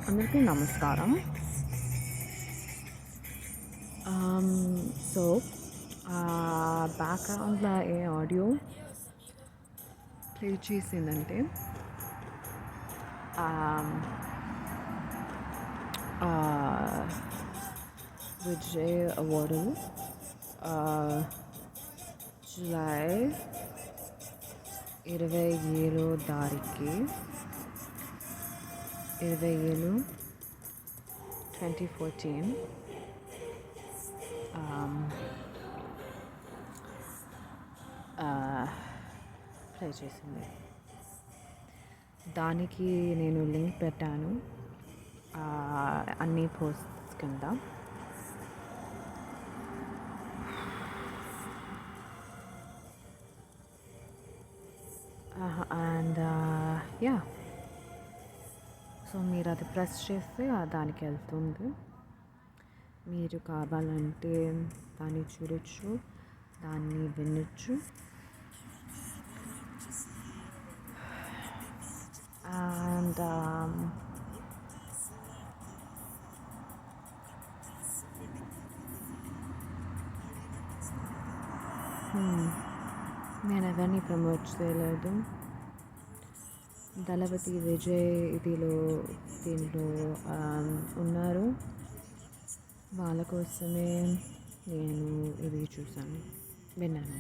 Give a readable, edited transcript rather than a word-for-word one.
అందరికీ నమస్కారం. సో బ్యాక్‌గ్రౌండ్‌లో ఏ ఆడియో ప్లే చేసిందంటే ఆహ్, ఆహ్, విజయ్ అవార్డులు ఆహ్, జూలై 27 తారీఖుకి 2014 ప్లే చేసింది. దానికి నేను లింక్ పెట్టాను అన్ని పోస్ట్స్ కింద. అండ్ యా సో మీరు అది ప్రెస్ చేస్తే దానికి వెళ్తుంది. మీరు కావాలంటే దాన్ని చూడొచ్చు, దాన్ని వినొచ్చు. అండ్ నేను ఎవరిని ప్రమోట్ చేయలేదు. దళపతి విజయ్ దీంట్లో ఉన్నారు. వాళ్ళ కోసమే నేను ఇది చూసాను, విన్నాను.